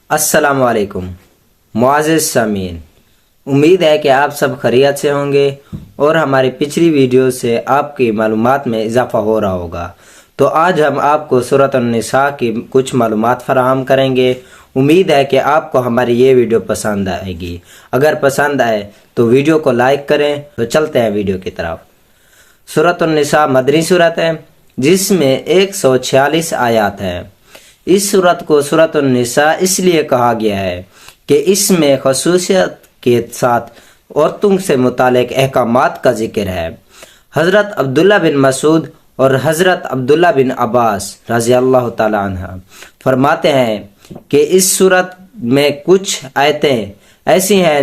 السلام علیکم معزز سامعین، امید ہے کہ آپ سب خیریت سے ہوں گے اور ہماری پچھلی ویڈیو سے آپ کی معلومات میں اضافہ ہو رہا ہوگا۔ تو آج ہم آپ کو سورۃ النساء کی کچھ معلومات فراہم کریں گے۔ امید ہے کہ آپ کو ہماری یہ ویڈیو پسند آئے گی۔ اگر پسند آئے تو ویڈیو کو لائک کریں۔ تو چلتے ہیں ویڈیو کی طرف۔ سورۃ النساء مدنی سورت ہے جس میں 146 آیات ہیں۔ اس سورت کو سورۃ النساء اس لیے کہا گیا ہے کہ اس میں خصوصیت کے ساتھ عورتوں سے متعلق احکامات کا ذکر ہے۔ حضرت عبداللہ بن مسعود اور حضرت عبداللہ بن عباس رضی اللہ تعالی عنہ فرماتے ہیں کہ اس سورت میں کچھ آیتیں ایسی ہیں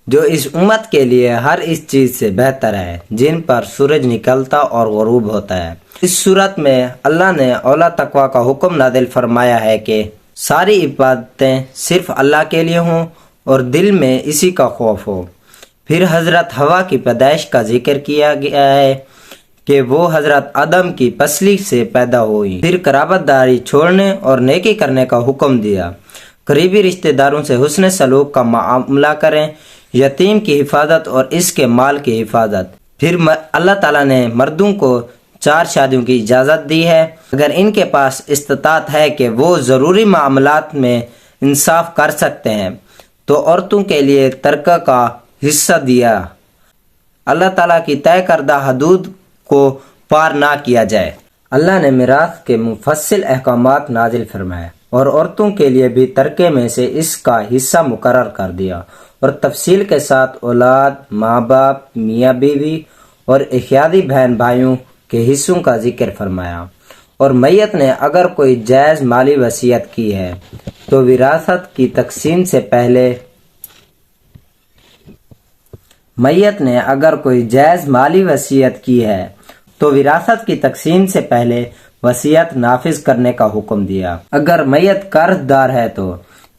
جو اس امت کے لیے ہر اس چیز سے بہتر ہے جن پر سورج نکلتا اور غروب ہوتا ہے۔ اس صورت میں اللہ نے اولا تقوی کا حکم نازل فرمایا ہے کہ ساری عبادتیں صرف اللہ کے لیے ہوں اور دل میں اسی کا خوف ہو۔ پھر حضرت حوا کی پیدائش کا ذکر کیا گیا ہے کہ وہ حضرت آدم کی پسلی سے پیدا ہوئی۔ پھر قرابت داری چھوڑنے اور نیکی کرنے کا حکم دیا۔ قریبی رشتہ داروں سے حسن سلوک کا معاملہ کریں، یتیم کی حفاظت اور اس کے مال کی حفاظت۔ پھر اللہ تعالیٰ نے مردوں کو 4 شادیوں کی اجازت دی ہے اگر ان کے پاس استطاعت ہے کہ وہ ضروری معاملات میں انصاف کر سکتے ہیں تو عورتوں کے لیے ترکہ کا حصہ دیا۔ اللہ تعالیٰ کی طے کردہ حدود کو پار نہ کیا جائے۔ اللہ نے میراث کے مفصل احکامات نازل فرمائے اور عورتوں کے لیے بھی ترکے میں سے اس کا حصہ مقرر کر دیا اور تفصیل کے ساتھ اولاد، ماں باپ، میاں بیوی اور اخیادی بہن بھائیوں کے حصوں کا ذکر فرمایا۔ اور میت نے اگر کوئی جائز مالی وصیت کی ہے تو وراثت کی تقسیم سے پہلے وصیت نافذ کرنے کا حکم دیا۔ اگر میت قرض دار ہے تو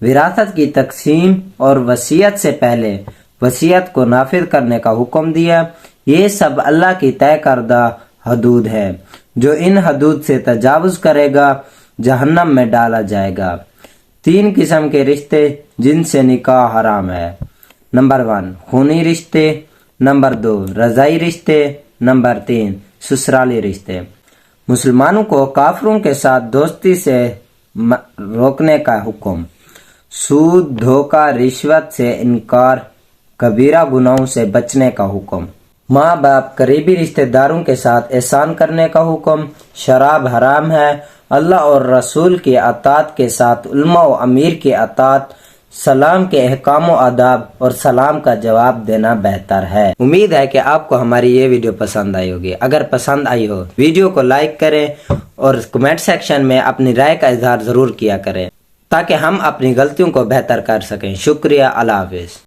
وراثت کی تقسیم اور وصیت سے پہلے وصیت کو نافذ کرنے کا حکم دیا۔ یہ سب اللہ کی طے کردہ حدود ہے۔ جو ان حدود سے تجاوز کرے گا جہنم میں ڈالا جائے گا۔ 3 قسم کے رشتے جن سے نکاح حرام ہے۔ نمبر 1 خونی رشتے، نمبر 2 رضاعی رشتے، نمبر 3 سسرالی رشتے۔ مسلمانوں کو کافروں کے ساتھ دوستی سے روکنے کا حکم۔ سود، دھوکہ، رشوت سے انکار، کبیرہ گناہوں سے بچنے کا حکم۔ ماں باپ، قریبی رشتہ داروں کے ساتھ احسان کرنے کا حکم۔ شراب حرام ہے۔ اللہ اور رسول کی اطاعت کے ساتھ علماء و امیر کی اطاعت۔ سلام کے احکام و آداب اور سلام کا جواب دینا بہتر ہے۔ امید ہے کہ آپ کو ہماری یہ ویڈیو پسند آئی ہوگی۔ اگر پسند آئی ہو ویڈیو کو لائک کریں اور کمنٹ سیکشن میں اپنی رائے کا اظہار ضرور کیا کریں تاکہ ہم اپنی غلطیوں کو بہتر کر سکیں۔ شکریہ۔ اللہ حافظ۔